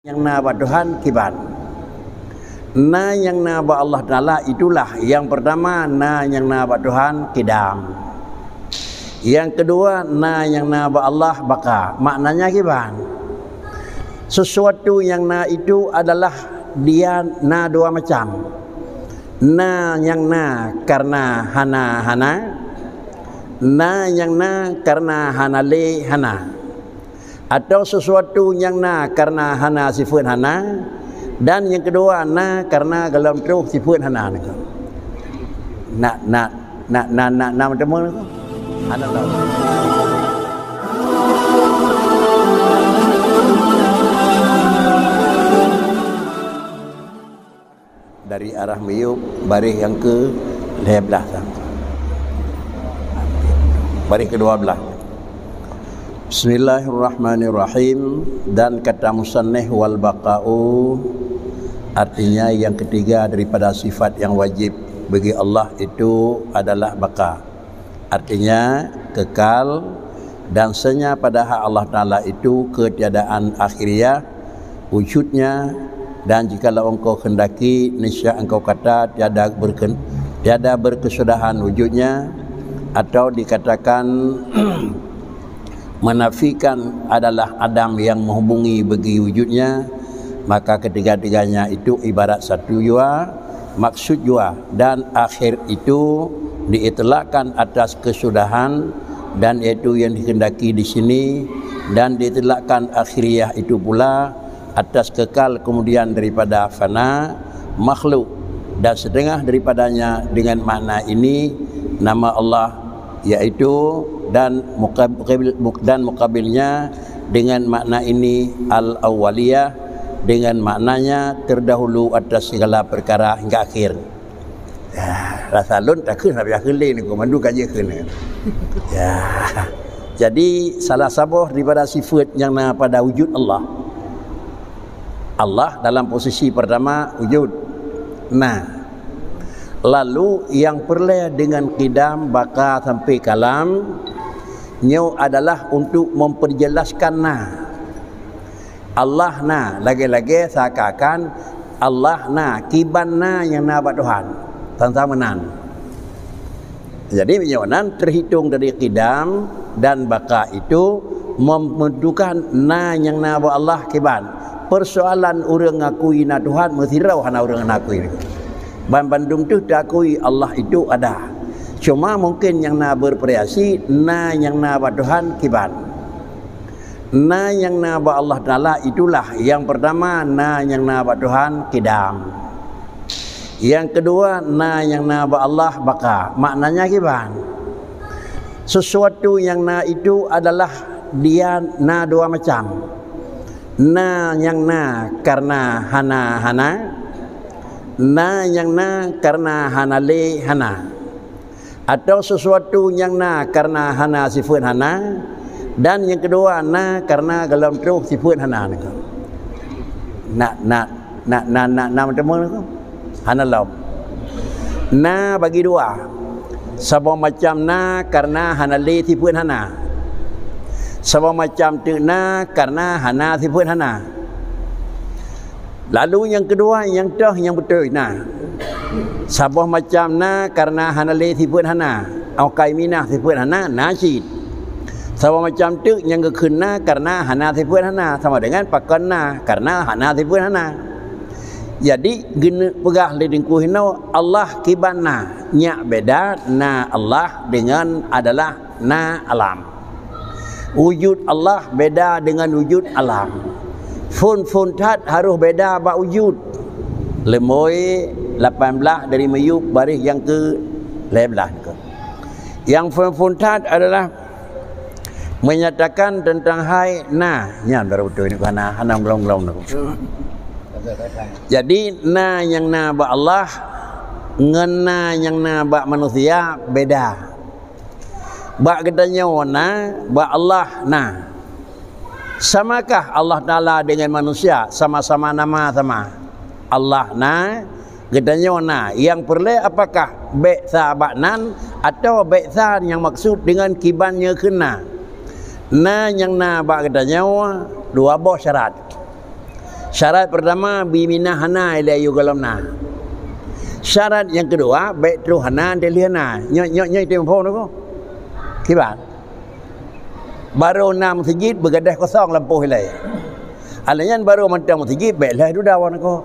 Yang na ba Tuhan kiban. Na yang na ba Allah Ta'ala itulah yang pertama, na yang na ba Tuhan kidam. Yang kedua, na yang na ba Allah baka. Maknanya kiban. Sesuatu yang na itu adalah dia na dua macam. Na yang na karena hana. Na yang na karena hanale hana. Atau sesuatu yang na karena hana sifat hana, dan yang kedua na karena dalam terus sifat hana ni. Nak macam mana tu? Hana tahu. Dari arah Meyup baris yang ke-12, baris ke-12. Bismillahirrahmanirrahim. Dan kata musannif wal baqa'u, artinya yang ketiga daripada sifat yang wajib bagi Allah itu adalah baqa. Artinya kekal, dan senya pada hak Allah Ta'ala itu ketiadaan akhiriyah wujudnya. Dan jikalau engkau hendaki, niscaya engkau kata tiada berkesudahan wujudnya, atau dikatakan menafikan adalah Adam yang menghubungi bagi wujudnya, maka ketiga-tiganya itu ibarat satu jua, maksud jua, dan akhir itu diitlakkan atas kesudahan, dan itu yang dikehendaki di sini, dan diitlakkan akhiriyah itu pula atas kekal kemudian daripada fana makhluk, dan setengah daripadanya dengan makna ini nama Allah yaitu dan mukabilnya dengan makna ini al-awwaliyah, dengan maknanya terdahulu atas segala perkara hingga akhir. Rasa lun tak kena sampai akhir ni ko mandu kaji kena. Ya. Jadi salah satu daripada sifat yang pada wujud Allah. Allah dalam posisi pertama wujud. Nah, lalu yang perlu dengan qidam baka sampai kalam nyo adalah untuk memperjelaskan na. Allah na, lagi-lagi seakan Allah na, kiban na yang na buat Tuhan. Sama nan. Jadi menyonan terhitung dari qidam dan baka itu membentukkan na yang na buat Allah kiban. Persoalan orang ngakui na Tuhan mesti rau hana orang ngakui. Bandung tu diakui Allah itu ada. Cuma mungkin yang na bervariasi, na yang na ba Tuhan kiban. Na yang na ba Allah Ta'ala itulah yang pertama, na yang na ba Tuhan kidam. Yang kedua, na yang na ba Allah baka. Maknanya kiban. Sesuatu yang na itu adalah dia na dua macam. Na yang na karena hana. Na yang na karena hanale hana. Atau sesuatu yang na karena hana sifat hana, dan yang kedua na karena dalam terus sifat hana ni. Nak macam mana tu? Hana laum. Na bagi dua. Sama macam na karena hanale sifat hana. Sama macam tu na karena hana sifat hana. Lalu yang kedua yang betul nah. Sabah macam na karena hanale sifat hana, au kaiminah sifat hana nasid. Sabah macam tu yang kena karena hana sifat hana, sama dengan pakana karena hana sifat hana. Jadi guna pegah lidingku hino Allah kibana nya beda na Allah dengan adalah na alam. Wujud Allah beda dengan wujud alam. Fun tat harus beda bak wujud. Lemoy 18 dari Meyup baris yang ke-11. Yang fun tat adalah menyatakan tentang hai na nya baru betul ni kana hanam glong-glong tu. Jadi na yang na bak Allah ngena yang na bak manusia beda. Bak katanya na bak Allah na. Samakah Allah Ta'ala dengan manusia? Sama-sama nama sama. Allah na, katanya na. Yang perlu apakah be'tha ba'nan atau be'tha yang maksud dengan kibannya kena. Na yang na bak katanya dua buah syarat. Syarat pertama biminah hana ila yugalamna. Syarat yang kedua baik terus hana deliana. Nyok tempo tu ko. Kibat. Baru nam masjid bergadah kosong lampu hilai. Alanya baru mentang masjid baiklah tu dawan ko.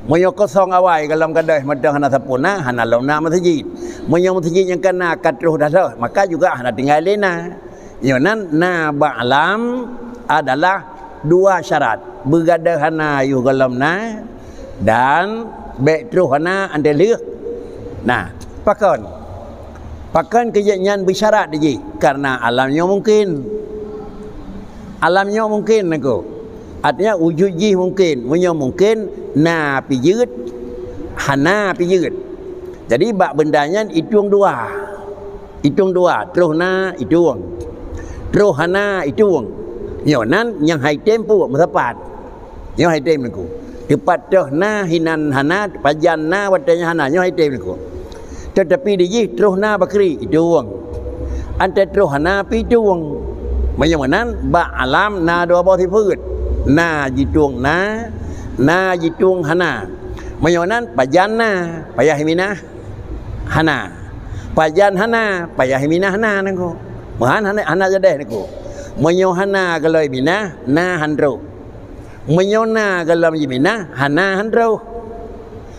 Moyo kosong awai kalau gadah mentang hana sapuna hana launa masjid. Moyo masjid yang kena katruh dah maka juga hana tinggal lena. Yonan na ba'lam adalah dua syarat. Bergadah hana yugalamna dan baik terus hana anda lihat. Nah, pakan kejadian bersyarat lagi karena alamnya mungkin aku artinya wujud ji mungkin na pijut hana pijut. Jadi bak bendanya hitung dua terus na hitung terus hana hitung yonan yang hai tempo tepat yang hai tem aku tepat terus na hinan hana pajan na watanya hana yang hai tem aku. Tetapi dia terus na bakri hitung ante terus hana hitung macam mana ba alam na dua bawah sifat na jitung na jitung hana macam mana pajan na payah minah hana pajan hana payah minah hana nako mahan hana jadi nako macam hana kalau minah na handro macam na kalau minah hana handro.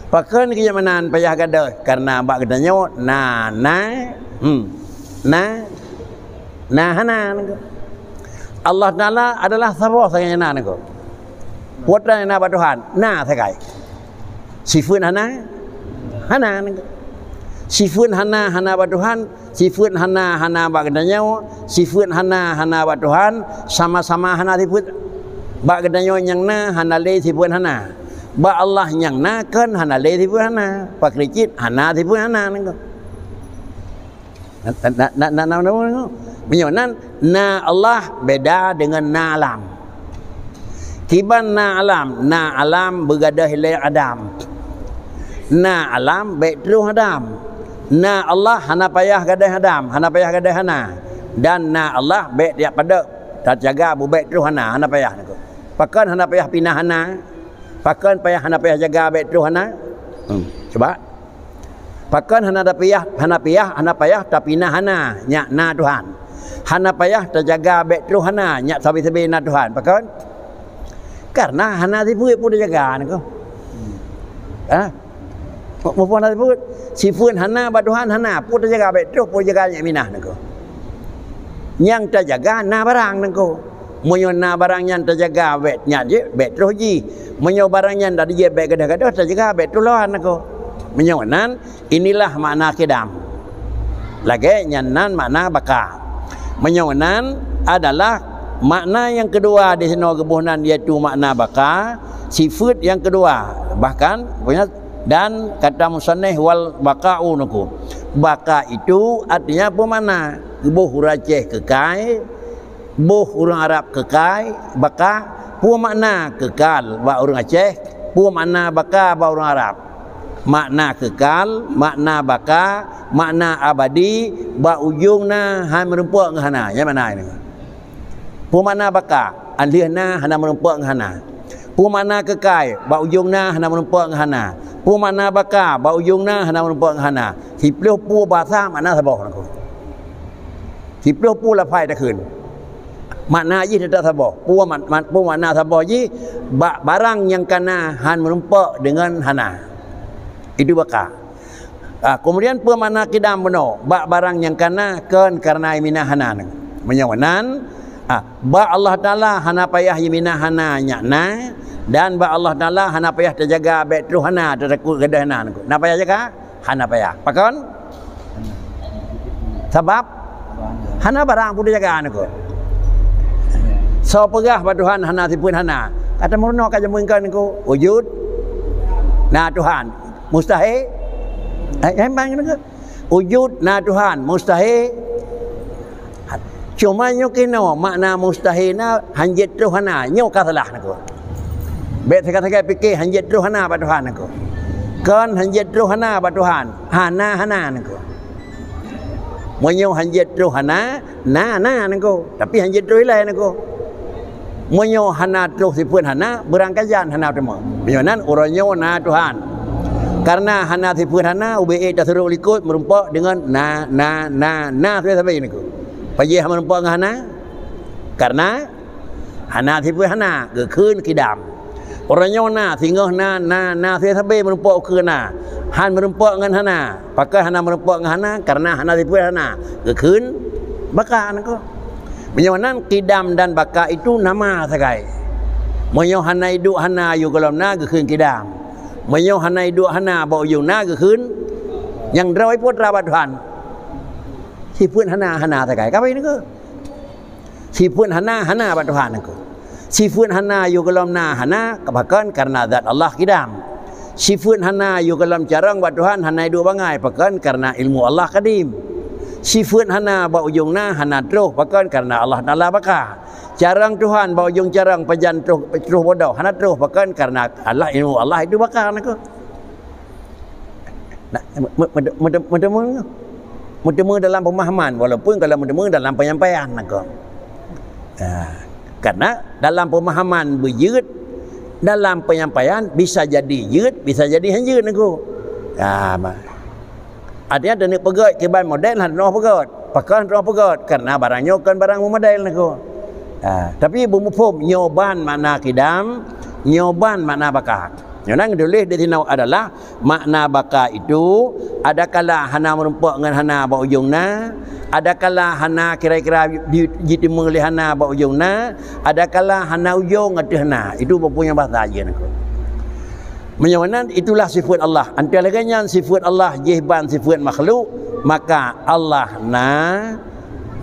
Pakan kenyamanan payah gadah karena bak gadanya na hana nako. Allah Taala adalah sabah sayana nako. Putra na Tuhan na sakai. Sifat hana nako. Sifat hana Tuhan, sifat hana bak gadanya, sifat hana Tuhan sama-sama hana sifat. Bak gadanya yang na hana le sifat hana. Ba Allah yang nakan hana le tipu hana pakricit hana tipu hana nengko menyonan na Allah beda dengan na alam kiban na alam bergadah hilai Adam na alam baik terus Adam na Allah hana payah gadah Adam hana payah gadah hana dan na Allah baik dia pada tak jaga bu baik terus hana payah nengko pakan hana payah pinah hana pakan payah hana payah jaga baik terus hana. Coba. Pakan hana payah tapi hana nyak na Tuhan. Hana payah terjaga baik terus hana nyak sabi-sabi na Tuhan. Pakan? Karena hana sifat pun dijaga nako. Apa hana sifat? Sifat hana ba Tuhan hana pun terjaga baik terus pun jaga nyak minah nako. Yang terjaga na barang nako. Monyo na barang yang terjaga bet nya je bet terus ji monyo barang yang dah dia bet gadah-gadah terjaga bet tuluan aku monyo nan inilah makna kidam lagi nyanan makna baka monyo nan adalah makna yang kedua di sini kebunan iaitu makna baka sifat yang kedua bahkan punya dan kata musannif wal baqa'u naku baka itu artinya apa makna buh raceh kekai buh orang Arab kekal, baka pu makna kekal ba orang Aceh, pu makna baka ba orang Arab. Makna kekal, makna baka, makna abadi, ba ujungna han merempuk ngahana. Yang mana ini? Pu makna baka, anliana hana merempuk ngahana. Pu makna kekal, ba ujungna hana merempuk ngahana. Pu makna baka, ba ujungna hana merempuk ngahana. Sipluh pu bahasa makna sabah naku. Sipluh pu la pai taคืน makna ji tidak sabah pu makna sabah ji barang yang kena han merumpak dengan hana itu baka. Kemudian pu makna kidam benar barang yang kena karena minah hana menyawanan Allah Taala hana payah minah hana nyakna dan Allah Taala hana payah terjaga baik terus hana tertakut gadah hana na payah jaga hana payah pakon sebab hana barang pun jaga anku. So pegah pada Tuhan hana sipun hana. Kata murno ka jamungkan ko wujud na Tuhan mustahil. Bang ni wujud na Tuhan mustahil. Cuma nyo kino makna mustahil na hanjit tu hana nyo ka salah nako. Bet kata fikir hanjit tu hana pada Tuhan nako. Kan hanjit tu hana pada Tuhan. Hana nako. Monyo hanjit tu hana na nako. Tapi hanjit tu ilai nako. menyo hana terus sipun hana berangkajan hana tema menyonan uranyo na Tuhan karena hana sipun hana UBE dah suruh ikut merumpak dengan na sampai ni ko payah merumpak dengan hana karena hana sipun hana ke khun kidam uranyo na singoh na sampai merumpak ke na han merumpak dengan hana pakai hana merumpak dengan hana karena hana sipun hana ke khun bakar ni ko menyonan kidam dan baka itu nama sakai. Menyo hana hidup hanaอยู่กับnaก็คืน kidam. Menyo hana hidup hana บ่อยู่naก็คืน yang drawai putra Tuhan. Sipun hana sakai. Kapai ni ke? Sipun hana Tuhan ni ke. Sipun hana อยู่กับna hana bahkan karena zat Allah kidam. Sipun hana อยู่กับcarang Tuhan hana hidup bangai bahkan karena ilmu Allah kadim. Sifat hana ba ujung na hana terus bahkan karena Allah Taala bakar. Carang Tuhan ba ujung carang pajan terus bodoh hana terus bahkan karena Allah ilmu Allah itu bakar nak. Nak mendemu dalam pemahaman walaupun kalau mendemu dalam penyampaian nak. Karena dalam pemahaman berjut dalam penyampaian bisa jadi jut bisa jadi hanjut nak. Artinya ada ni pegat kiban model han roh pegat pakan roh pegat karena barangnya kan barang model ni ko tapi bumupom nyoban makna kidam nyoban makna bakar yang ditulis di sini adalah makna bakar itu ada kala hana merumpak dengan hana ba ujungna ada kala hana kira-kira ditimung oleh hana ba ujungna ada kala hana ujung ngatih hana itu punya bahasa aja ni ko menyawanan itulah sifat Allah antara lainnya sifat Allah jihban sifat makhluk maka Allah na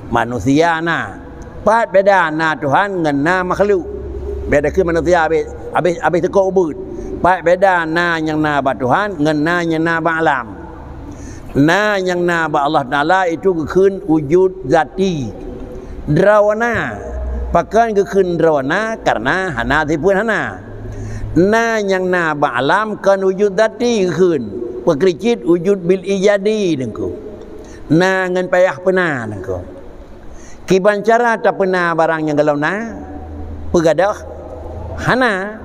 manusia na pat beda na Tuhan dengan na makhluk beda ke manusia habis tekuk ubud pat beda na yang na ba Tuhan dengan na yang na ba alam na yang na ba Allah Taala itu keun wujud zati drawana pakan keun drawana karena hana sifat hana na yang na ba alam kan wujud dati keun pekricit wujud bil ijadi nengko na ngan payah pena nengko kiban cara tak pena barang yang galau na pegadah hana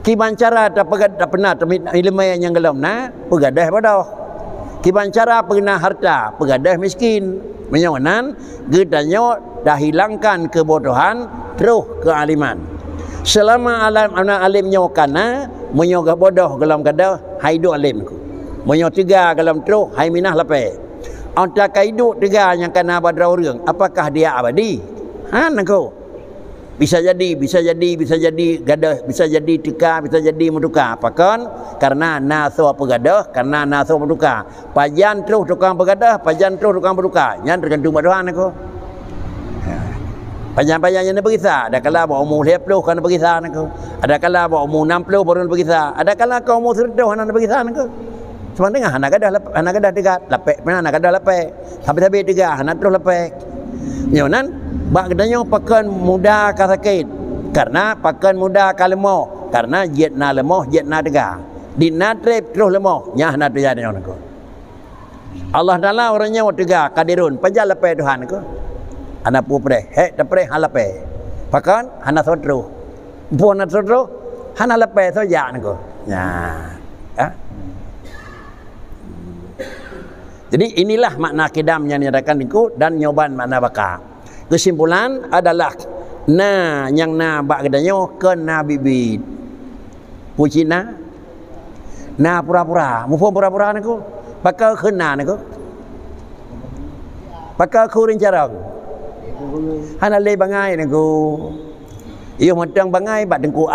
kiban cara tak pena ilmu yang galau na pegadah bodoh kiban cara pena harta pegadah miskin menyawanan gedanya dah hilangkan kebodohan terus kealiman selama alim nyokana menyoga bodoh dalam kada haidu alim ku menyo tiga dalam teruk hai minah lapai anta kaidu tiga yang kana badrau reung apakah dia abadi nako bisa jadi gadah bisa jadi tika bisa jadi meduka apakan karena naso pegadah karena naso meduka pajan terus tukang pegadah pajan terus tukang meduka yang tergantung badohan nako panjang-panjang yang berkisah ada kala bawa umur 70 kan berkisah nak ada kala bawa umur 60 baru berkisah ada kala kau umur 100 kan berkisah nak sebenarnya anak ada tiga lapek mana anak ada lapek habis tiga anak terus lapek nyonan bak gedanya pakan muda ka sakit karena pakan muda ka lemah karena jet na lemah jet na tiga di na trip terus lemah nyah na terjadi nak Allah Taala orangnya tiga kadirun pajal lapek Tuhan nak anak pupre tapre halape pakan hana sotro buana sotro hana lape so ya nako jadi inilah makna kidam yang diadakan niku dan nyoban makna baka kesimpulan adalah na yang na bak gedanyo ke na bibit pucina na pura-pura mufo pura-pura nako bakal kena nako bakal kurin jarang hana le bangai nengku iyo matang bangai bat dengku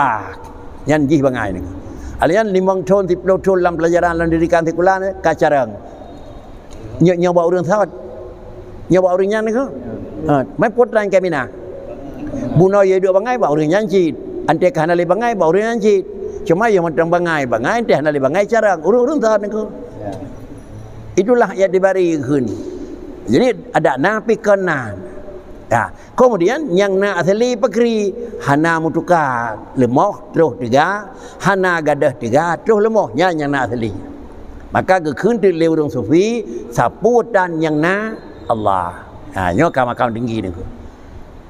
nyan jih bangai nengku alian 5 tahun 10 tahun dalam pelajaran dalam didikan sekular kacarang nyoba urang sawat nyoba urang nyan nengku mai potran kamina buno ye duk bangai ba urang nyan cit ante hana le bangai ba urang nyan cit cuma iyo matang bangai ante hana le bangai carang urang sawat nengku itulah yang dibari keun jadi ada napi kenan kemudian yang na asli pakri hana mutuka lemah terus tiga hana gadah tiga terus lemahnya yang na asli maka keun tu leurung sufi saputan yang na Allah nyo makam tinggi ni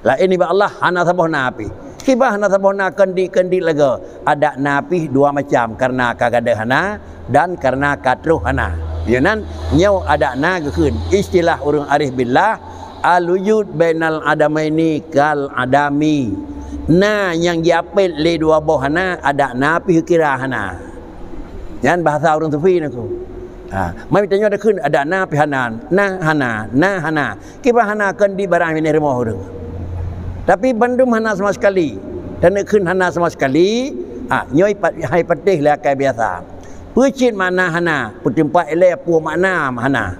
la ini ba Allah hana sabah na api Kibah na sabona kendi lega. Ada napih dua macam karena kagada hana dan karena katruh hana. Yanan nyau ada na gekeun. Istilah urang arif billah al-wujud bainal adamaini kal adami. Na yang diapit le dua buah hana ada napih kira hana. Yan bahasa orang sufi naku. Mai tanya ada keun ada na pi hana, na hana. Kibah hana kendi barang ini remah urang. Tapi bandum hana sama sekali. Dan keun hana sama sekali, nyoi hai patih lah kai biasa. Pucit makna hana, putimpa ele pu makna hana.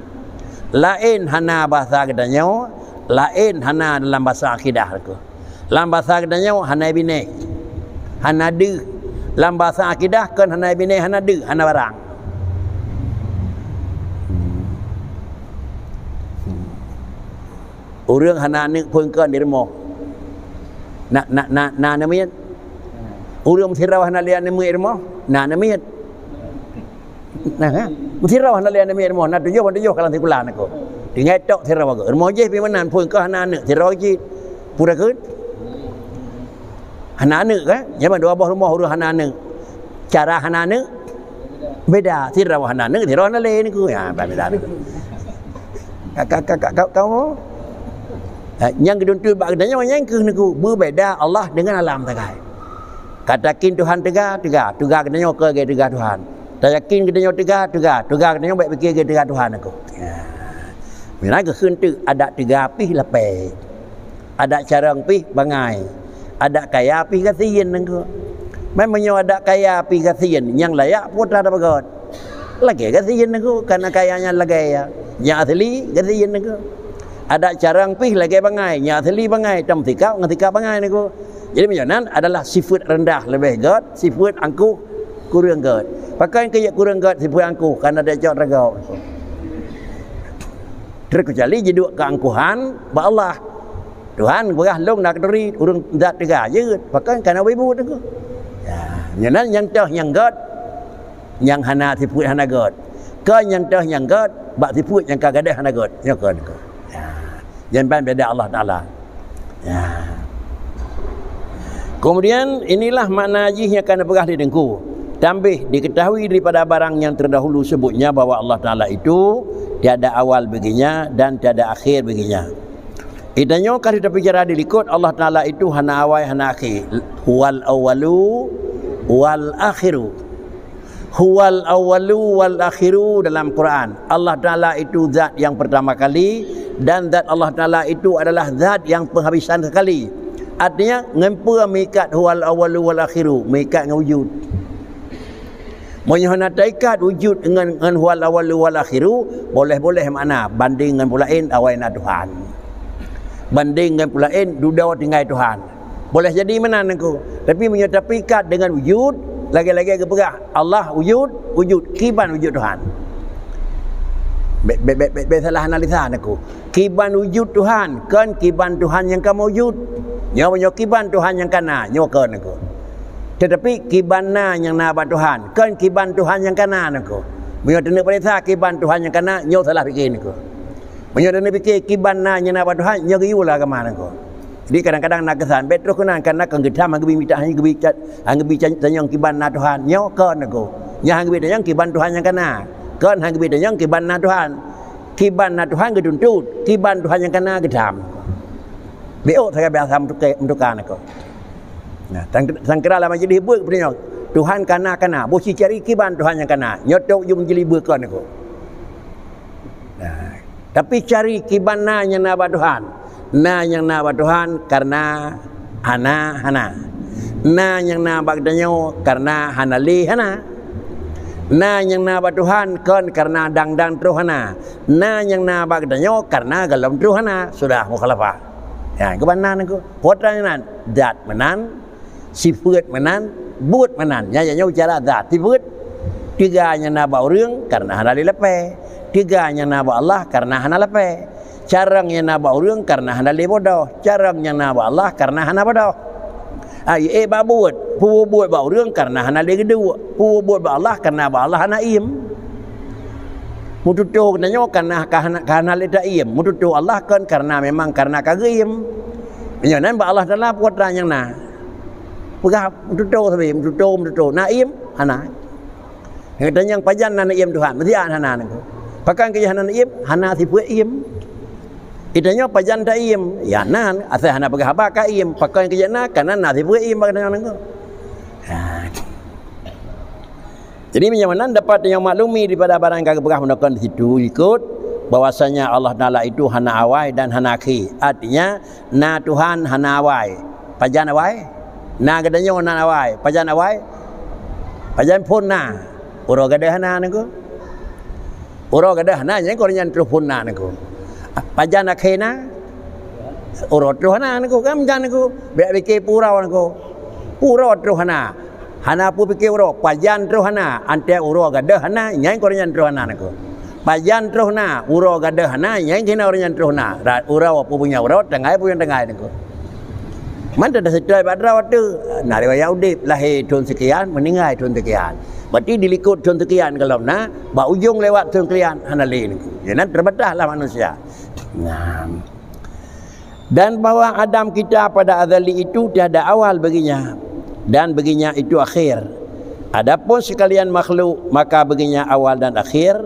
Lain hana bahasa kedanyo, lain hana dalam bahasa akidah aku. Dalam bahasa kedanyo hana bine. Hana de. Dalam bahasa akidah kan hana bine, hana de, hana barang. Urang hanaนึก pun kan diremo. Na namanya urang mthirau hana lian nemu irmo na namanya nah mthirau hana lian nemu irmo na tujuh kalang tikulan aku dingai tok thirau aku irmo je pi manan pun ka hanaนึก thirau ji pura keun hanaนึกkan ya dua buah rumah urang hanaนึก cara hanaนึก beda thirau hanaนึก thirau hana le ni ku ya beda kau yang keduntul bak kedanya yang ke niku berbeza Allah dengan alam takai. Katakin Tuhan tegak kedanya ke tegak Tuhan. Tak yakin kedanya tegak kedanya baik fikir ke tegak Tuhan aku. Mina ke keun ada tegak pih lape. Ada carang pih bangai. Ada kaya pih kasian niku. Memangnya ada kaya pih kasian yang layak putra ada bagot. Lagi kasian niku karena kayanya lagi ya. Yang asli kasian niku. Ada carang pih lagi bangai, nyateli bangai, tam tikau ngetika bangai niku. Jadi macam adalah sifat rendah lebih god, sifat angkuh kurang god. Pakai kaya kurang god sifat angkuh karena dia jauh regau. Terkecuali jadi keangkuhan ba Allah. Tuhan berah long nak dari urang zat tiga je. Pakai karena wibu niku. Ya, yang tah yang god, yang hana sifat hana god. Kan yang tah yang god, bak sifat yang kagada hana god. Ya kan. Jangan beda Allah Ta'ala. Ya. Kemudian inilah makna ajihnya kerana berah didengku. Tambih diketahui daripada barang yang terdahulu sebutnya bahawa Allah Ta'ala itu tiada awal baginya dan tiada akhir baginya. Itanya kalau kita bicara dilikut Allah Ta'ala itu hana awal hana akhir. Huwal awalu wal akhiru. Huwal awalu wal akhiru dalam Quran. Allah Ta'ala itu zat yang pertama kali dan zat Allah Ta'ala itu adalah zat yang penghabisan sekali. Artinya ngempa mikat huwal awalu wal akhiru, mikat dengan wujud. Monya nak taikat wujud dengan huwal awalu wal akhiru, boleh-boleh makna banding dengan pulain awal na Tuhan. Banding dengan pulain dudau tinggal Tuhan. Boleh jadi mana aku. Tapi menyatapi kat dengan wujud, lagi-lagi keperah Allah wujud kiban wujud Tuhan. Salah analisa aku. Kiban wujud Tuhan kan kiban Tuhan yang kamu wujud. Nyawa kiban Tuhan yang kana nyawa kan aku. Tetapi kiban na yang naba Tuhan kan kiban Tuhan yang kana aku. Menyo tena pada kiban Tuhan yang kana nyawa salah fikir aku. Menyo tena fikir kiban na yang naba Tuhan nyawa giula ke mana aku. Jadi kadang-kadang nak kesan bet terus kena kan nak gedam hang minta hang tanyang kiban na Tuhan nyawa kan aku. Nya hang tanyang kiban Tuhan yang kana. Kan hang beda yang kiban na Tuhan. Kiban na Tuhan geduntut, kiban Tuhan yang kena gedam. Beo saya biasa mentukan aku. Nah, sangkira lah majlis buat punya. Tuhan kana bosi cari kiban Tuhan yang kana. Nyotok you menjadi bukan aku. Nah, tapi cari kiban na yang naba Tuhan. Na yang naba Tuhan karena hana. Na yang naba danyo karena hanali hana. Na yang naba Tuhan kan karena dang-dang Tuhana. Na yang naba kedanyo karena galam Tuhana. Sudah mukhalafah. Ya, kebanan aku. Potranya nan zat menan, sifat menan, buat menan. Ya bicara zat sifat. Tiganya naba urang karena hana lepe. Tiganya naba Allah karena hana lepe. Carangnya naba urang karena hana bodoh. Carangnya naba Allah karena hana bodoh. Buat buat ba urang karena hana le gedua. Buat ba Allah karena ba Allah hana im. Mututu kenanya karena le ta im. Mututu Allah kan karena memang karena kagim. Menyanan ba Allah Taala putra yang na. pegah tuto sabi tuto naim hana katanya yang pajan na naim Tuhan mesti hana nangko pakan ke hana naim hana si pu im itanya pajan ta im ya nan asa hana pegah ba ka im pakan ke na kana na si pu im katanya nangko jadi menyamanan dapat yang maklumi daripada barang kagak pegah menekan di situ ikut bahwasanya Allah Taala itu hana awai dan hana khi artinya na Tuhan hana awai pajan awai na gadanya na awai pajan pun na uro gada hana nangko uro gada hana yang kornyan terus pun na nangko pajan akhe na uro terus hana nangko kam jan nangko be ke purau nangko purau terus hana pu pikir uro pajan terus hana ante uro gada hana yang kornyan terus hana nangko pajan terus na uro gada hana yang kena kornyan terus na uro pu punya uro tengai punya tengai nangko mana dah setuai pada waktu nari wayang udip lahir tahun sekian meninggal tahun sekian berarti dilikut tahun sekian kalau na bak ujung lewat tahun sekian hanali ni jadi terbataslah manusia dan bahwa Adam kita pada azali itu tiada awal baginya dan baginya itu akhir adapun sekalian makhluk maka baginya awal dan akhir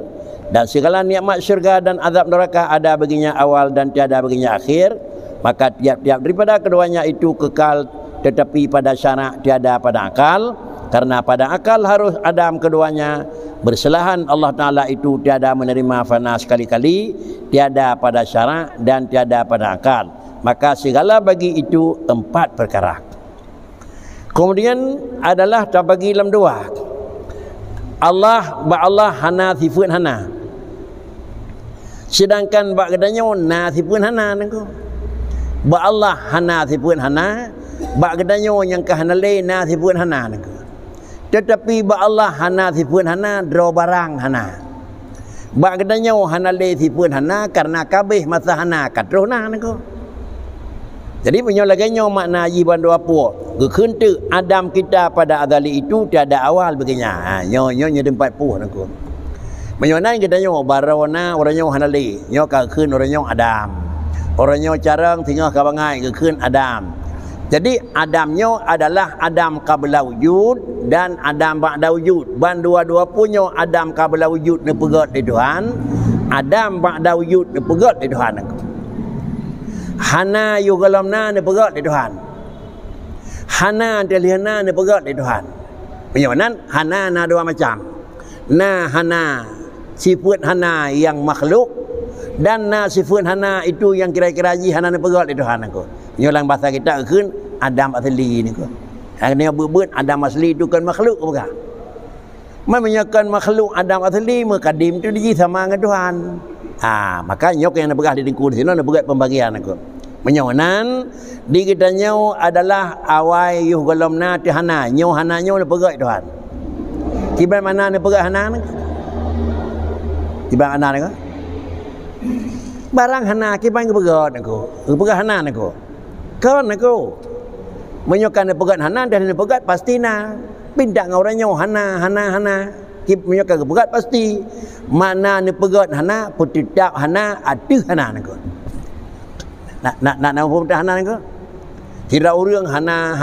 dan segala nikmat syurga dan azab neraka ada baginya awal dan tiada baginya akhir maka tiap-tiap daripada keduanya itu kekal tetapi pada syarak tiada pada akal karena pada akal harus Adam keduanya berselahan Allah Ta'ala itu tiada menerima fana sekali-kali tiada pada syarak dan tiada pada akal maka segala bagi itu 4 perkara kemudian adalah terbagi dalam 2 Allah hana sifat hana sedangkan bak kedanya na sifat hana nangko ba Allah hana sipun hana ba gedanyo yang kahanale na sipun hana nangko tetapi ba Allah hana sipun hana dro barang hana ba gedanyo hanale sipun hana karena kabeh masa hana katrohna nangko jadi punya laganyo makna yiban dua puo gekeun tu Adam kita pada azali itu tiada awal begenya nyo tempat puo nangko menyonan gedanyo barona orangnya hanale nyo ka keun orangnya Adam orangnya carang tinggal kabangai kekeun Adam. Jadi Adamnya adalah Adam qabla wujud dan Adam ba'da wujud. Ban dua-dua punya Adam qabla wujud ni pegat di Tuhan, Adam ba'da wujud ni pegat di Tuhan. Hana yu galamna ni pegat di Tuhan. Hana telihana ni pegat di Tuhan. Penyawanan hana na dua macam. Na hana sifat hana yang makhluk dan na sifat hana itu yang kira-kira ji hana pegat itu hana ko nyolang bahasa kita keun Adam asli ni ko hanya beut Adam asli itu kan makhluk bukan menyakan makhluk Adam asli mekadim tu ji sama dengan Tuhan maka nyok yang pegah di dengkul sino na pegat pembagian ko menyawanan di kita nyo adalah awai yuh galamna ti hana nyo hana nyo na pegat Tuhan kiban mana na pegat hana kiban ana ni ko barang hana kiban ke pegat aku pegat hana aku kawan aku menyokan pegat hana dan pegat pastina pindah ngorangnya hana kip menyokan pegat pasti mana ni pegat hana putidap hana ada hana aku nak pun hana aku kira urang hana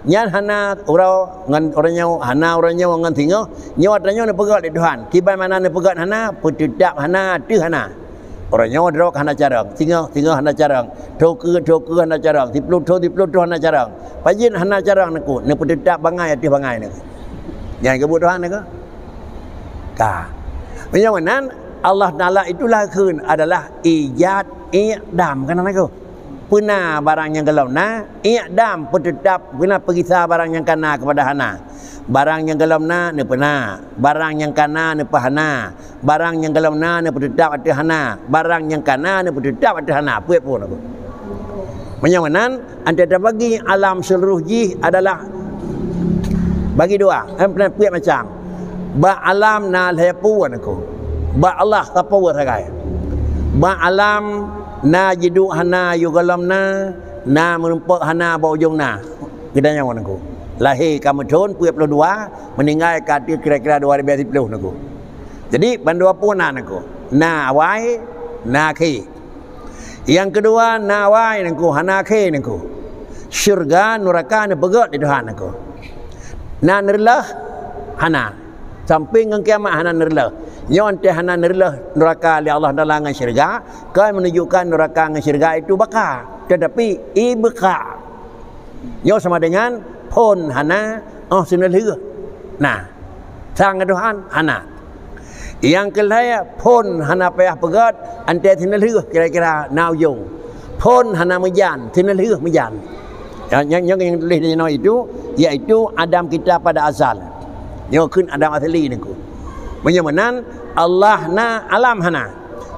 nyan hana orangnya hana orangnya ngan tinggal nyawatnya ni pegat di Tuhan kiban mana ni pegat hana putidap hana ada hana orangnya drok hana carang tinggal hana carang toke hana carang tiplut hana carang pajin hana carang naku ni putidap bangai ati bangai ni yang kebutuhan naku ka menyawanan Allah Taala itulah keun adalah ijad i'dam kana naku puna barang yang galau na i'dam putidap puna perisa barang yang kana kepada hana barang yang galau na ni puna barang yang kana ni pahana barang yang galau na ni putidap ati hana barang yang kana ni putidap ati hana puet pun aku menyawanan anda bagi alam seluruh ji adalah bagi dua puet macam ba alam na lepu aku ba Allah tapu sagai ba alam na jidu hana yugalamna na menumpak hana bau jongna gedanya wan aku lahir kamu tahun 22 meninggal kata kira-kira 2010 aku jadi bandua punan aku na awai na khi yang kedua na awai aku hana khi aku syurga neraka ne begat di Tuhan aku. Na nerlah hana. Sampai ngan kiamat hana nerlah. Nyon teh hana nerlah neraka li Allah dalam ngan syurga, kan menunjukkan neraka ngan syurga itu bakar. Tetapi ibqa. Nyo sama dengan pon hana oh sinelih. Nah, sang Tuhan hana. Yang kelaya pon hana payah pegat ante sinelih kira-kira nauyung. Pon hana menjan, sinelih menjan. Yang tulis di itu iaitu Adam kita pada asal. Nyo kun Adam asli niku. Menyamanan Allah na alam hana.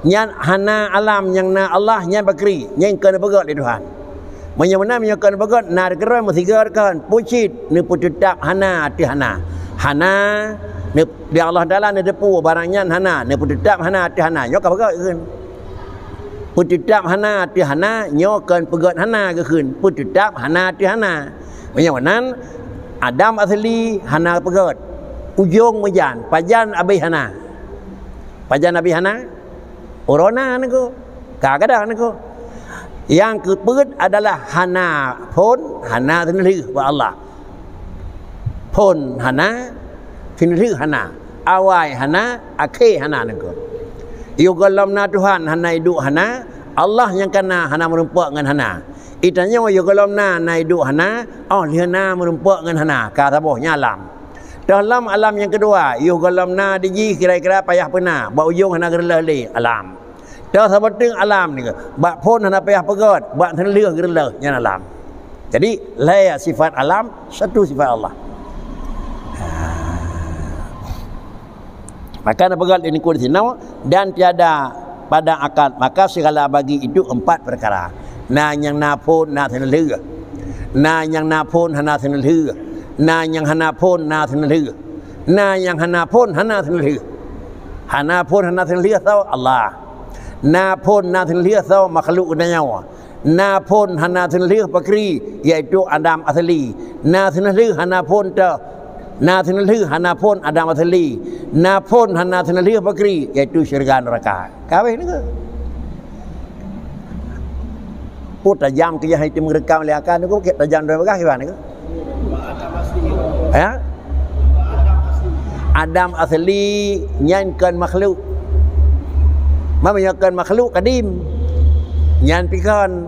Nyan hana alam yang na Allah nyan bakri, nyan kena pegat di Tuhan. Menyamanan menyakan bagat na kerana mesigarkan pucit ni putetap hana ti hana. Hana ni di Allah Taala ni depu barangnya hana ni putetap hana ti hana. Nyo ka bagat keun. Putetap hana ti hana nyo kan pegat hana ke keun. Putetap hana ti hana. Menyamanan Adam asli hana pegat. Ujung mejan, pajan abi hana. Pajan abi hana. Corona niku. Kadang niku. Yang keempat adalah hana pun hana tinlih wa Allah. Pun hana tinlih hana. Awai hana akhir hana niku. Yugalamna Tuhan hana hidup hana. Allah yang kena hana merumpak dengan hana. Itanya wa yugalamna na hidup hana. Oh lihana merumpak dengan hana. Kata bohnya alam. Dalam alam yang kedua, yugalamna diji kira-kira payah pernah. Ba ujung hana gerlah li alam. Dah sepenting alam ni ke. Bak pun hana payah pegat, bak tenleh gerlah yang alam. Jadi layak sifat alam, satu sifat Allah. Maka nak pegat ini kursi now dan tiada pada akal, maka segala bagi itu 4 perkara. Na yang na pun na tenleh. Na yang na pun hana tenleh. Na yang hana pun na tenleh. Na yang hana pun hana tenleh. Hana pun hana tenleh tahu Allah. Na pun na tenlih tahu makhluk nyawa. Na pun hana tenlih pakri iaitu Adam asli. Na tenlih hana pun ta. Na tenlih hana pun Adam asli. Na pun hana tenlih pakri iaitu syurga neraka. Kawih ni ke? Put tajam ke yang itu merekam oleh akal ni ke tajam dari bagah gimana ke? Ya? Adam asli nyankan makhluk. Memenyakan makhluk kadim nyan pikan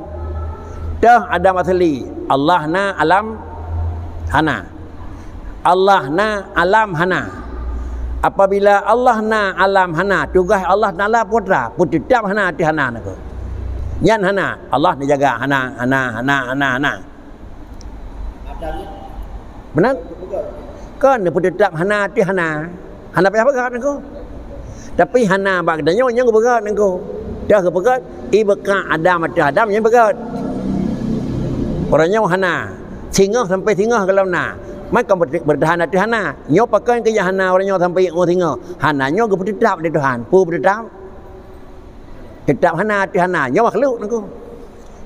dah Adam asli Allah na alam hana. Allah na alam hana. Apabila Allah na alam hana, tugas Allah Taala putra putetap hana ti hana nak. Nyan hana Allah ni jaga hana. Benar? Kan ni putetap hana ti hana. Hana payah begat nak. Tapi hana bagdanya yang begat engkau. Dah ke begat ibqa Adam atau Adam yang begat. Orangnya hana. Singgah sampai singgah kalau na. Maka bertahan hati hana. Nyo pakai ke hana orangnya sampai singgah. Hana nyo ke bertetap di Tuhan. Pu bertetap. Tetap hana hati hana. Nyo makhluk engkau.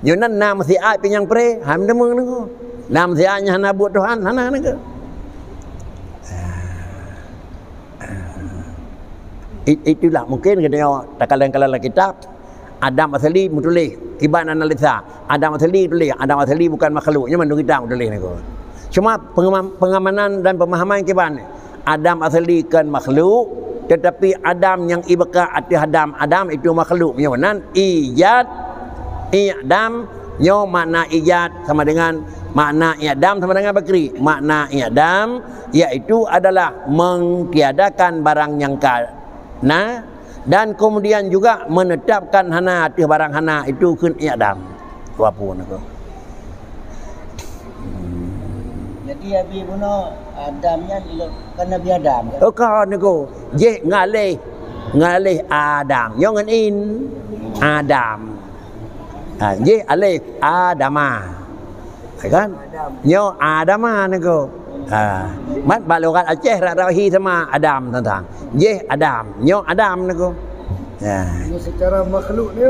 Nyo nan nam si ai penyang pre, ham demeng engkau. Nam si ai hana buat Tuhan, hana engkau. Itulah mungkin katanya takalan-kalan kitab Adam asli mutulis kiban analisa Adam asli tulis Adam asli bukan makhluknya menurut kita tulis ni. Cuma pengamanan dan pemahaman kiban Adam asli kan makhluk tetapi Adam yang ibqa ati Adam itu makhluk nya nan ijad i'dam nyo makna ijad sama dengan makna i'dam sama dengan bakri. Makna i'dam iaitu adalah mentiadakan barang yang nah dan kemudian juga menetapkan hana hati barang hana itu kun i'dam. Apa nak? Jadi abi buno Adamnya kan Nabi Adam kan? Oh kan niku. Je ngalih Adam. Yo ngan in Adam. Je alif Adama. Kan? Nyo Adama niku. Mat balogat Aceh rahi sama Adam tentang. Je Adam, nyo Adam niku. Secara makhluk ni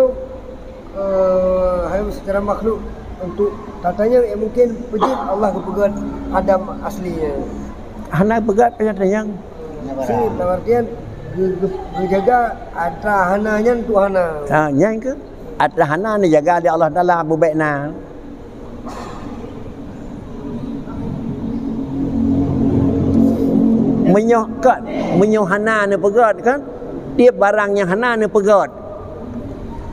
secara makhluk untuk katanya mungkin pejit Allah kepegat Adam aslinya. Hana pegat penyata yang si pengertian menjaga ada hananya tu hana. Nyai ke? Ada hana ni jaga di Allah Taala bubaikna. menyoh hana ni pegat kan dia barang yang hana ni pegat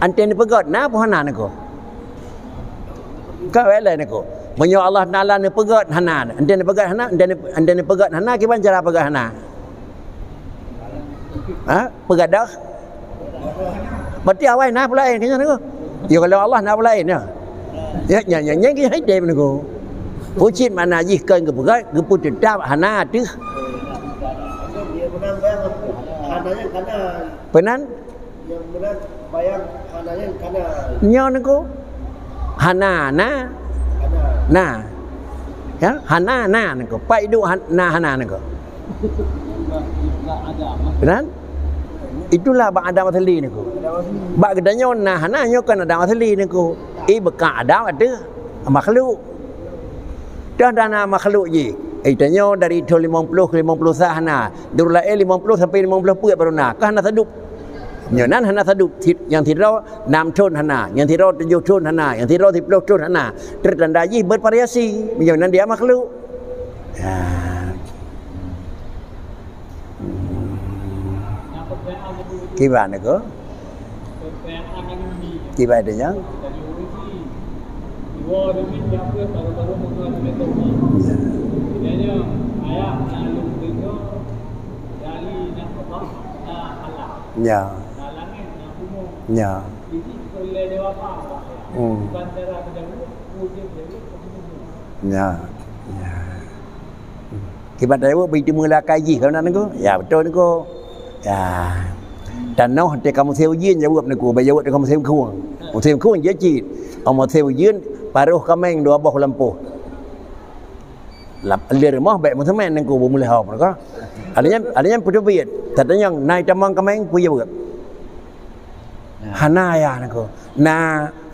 anten ni pegat na apa hana ni ko ka wala ni ko menyoh Allah Taala ni pegat hana anten ni pegat hana anten ni pegat hana kiban cara pegat hana pegat dah berarti awai na pula lain kan ko ya kalau Allah na pula lain ya nya cái hết đẹp này cô bố chín mà na gì cần cái bữa cái bút được đáp hana chứ Dia menang bayang kananya karena penan yang menang bayang kananya karena nyo ni ko hana na karena na ya hana na ni ko pai du na hana ni ko penan itulah bak ada asli ni ko bak gedanyo na hana nyo kan ada asli ni ko beka ada makhluk dah dana makhluk je tanya dari 50 ke 50 sahana durla 50 sampai 50 puak baru nak hana sadup nyonan hana sadup yang tidak 6 ton hana yang tidak 7 ton hana yang tidak 10 ton hana tertanda ji bervariasi nyonan dia makhluk gimana ko gimana nya ya ya ya kibat dewa binti mula kaji kau nak ko ya betul ni ko ya dan noh te kamu theo yin jawab ni ko bayawat kamu theo khuang je chi ông theo yin paruh kameng dua boh lampu lap lir mah baik mun semen nang ko boleh hop ko adanya putu biat tadanya nai tamang kameng puya buat hana ya nang ko na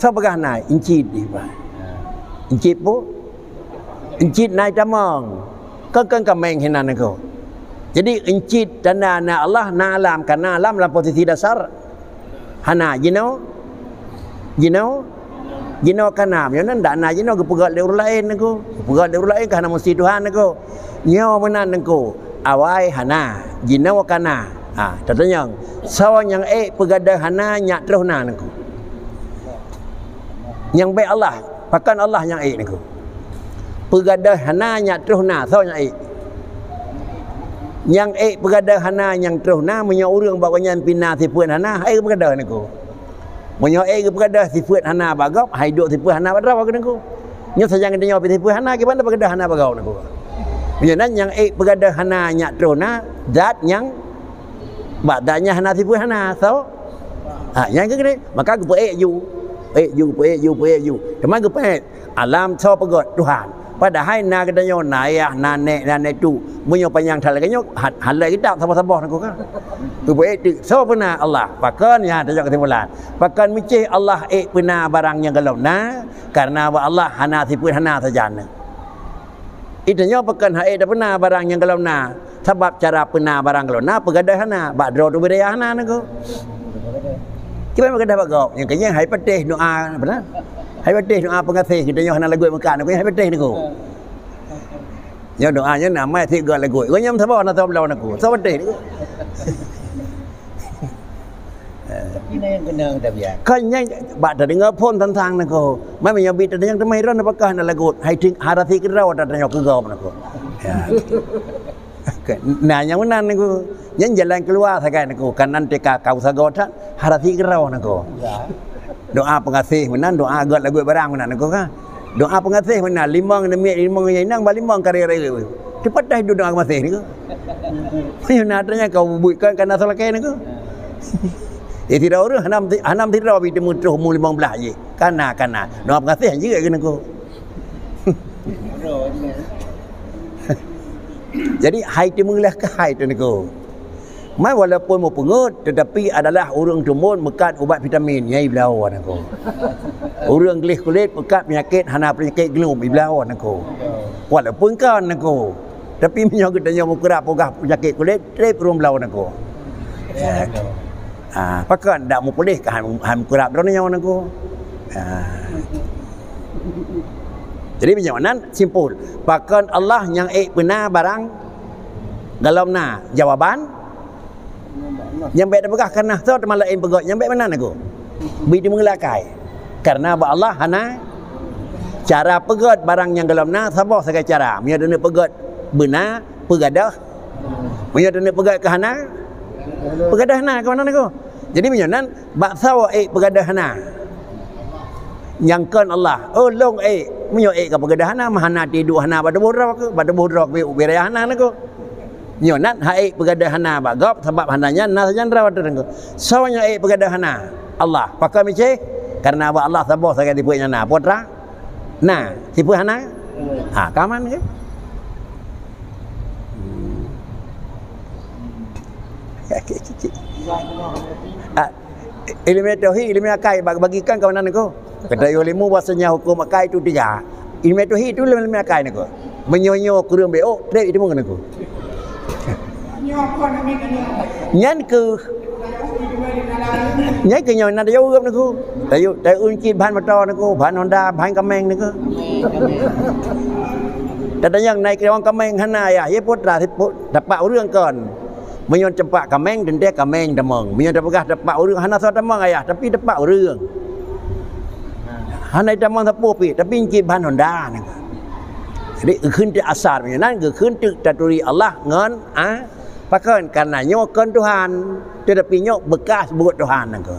sabagah na inci di ba inci pu inci nai tamang kan kameng hinan nang ko jadi inci dana na Allah na alam karena alam dalam posisi dasar hana Jino kanam yo nan dana jino ke pegat le lain nako pegat le lain kana mesti Tuhan nako nyo menan nako awai hana jino kana tatanya sawan yang pegada hana nyak terus na nako yang baik Allah pakan Allah yang nako pegada hana nyak terus na sawan yang pegada hana yang terus na menyo urang bawa pina sipuan hana pegada nako menyo kepada sifat hana bagau hai duk sifat hana badra bagai nako nyo sayang dia nyo sifat hana ke mana pegadah hana bagau nako menyenan yang pegadah hana nyak trona zat yang badanya hana sifat hana so yang ke ni maka ke yu teman ke alam so pegot Tuhan padahal na kedanyo naya nane tu menyo panjang talaganyo halai kita sabah-sabah nako kan tu so pena Allah pakan ya tajak kesimpulan pakan micih Allah pena barang yang kalau na karena Allah hana sifat hana saja itanya pakan dah pena barang yang kalau na sebab cara pena barang kalau na pegadah hana badro tu bedaya hana nako kita pegadah bagau yang kenya hai patih doa benar hai patih doa pengasih kita nyo hana lagu makan nako hai patih nako nya doanya nama tiga lagu ko nyam sabah na tablau nako so patih nako ini yang kena dah biar kan yang bak dah dengar pun tentang nako mai menyabi dah yang temai ron apakah na lagu hai ting harati kirau dah nyo ke gau nako ya nah yang mana nako yang jalan keluar sakai nako kanan teka kau sagotan harati kirau nako doa pengasih menan doa agak lagu barang menan nako kan doa pengasih menan limang demi limang yang nang balimang karya cepat dah hidup doa pengasih niko natanya kau buatkan kana salakai nako tidak orang hanam tidak habis temu terus mu 15 je kana doa pengasih juga ke nako jadi hai timulah ke hai tu niko mai walaupun mau pengut tetapi adalah orang tumun mekat ubat vitamin nyai belau nako orang gelis kulit mekat penyakit hana penyakit gelum belau nako walaupun kan nako tapi menyok tanya mau kerap pogah penyakit kulit trip rum belau nako pakan dak mau boleh ke han kerap ron nyawa nako jadi macam mana simpul pakan Allah yang benar barang Galamna jawaban yang baik dapegah karena tu teman lain pegot yang baik mana aku bi dimengelakai karena ba Allah hana cara pegot barang yang galamna sabar sagai cara nya dene pegot benar pegadah nya dene pegot ke hana pegadah hana ke mana aku jadi menyonan bak sawa pegadah hana yang kan Allah long menyo ke pegadah hana mahana tidu hana pada buruk bi ubiraya hana aku nyonan hai pegadahana bagap sebab hananya na sajan rawat dengo sawanya pegadahana Allah pakai mice karena Allah sabah sagai tipunya na potra nah tipu hana kaman ke ilmu tauhid ilmu akal bagikan kawanan ko kata ilmu bahasanya hukum akal itu 3 ilmu tauhid itu ilmu akal ko menyonyo kurang beo dek itu mengen ko nyan ke nyon na deu gấp nako tay unchi ban motor nako ban Honda ban Kameng nakoแต่อย่างในกระองกำแมงหน้าเยพุทธราธิพุทธปะเรื่องก่อนไม่ยอมจำปะกำแมงถึงได้กำแมงตะมองไม่ยอมจะประกาศปะเรื่องหน้าซอตะมองtapiปะเรื่องหน้าตะมองตะปูปีtapiจีban Honda nako jadiขึ้นที่asarนั่นคือขึ้นที่jaturi Allah ngon pakai karena nyokan Tuhan tetapi nyok bekas buat Tuhan nako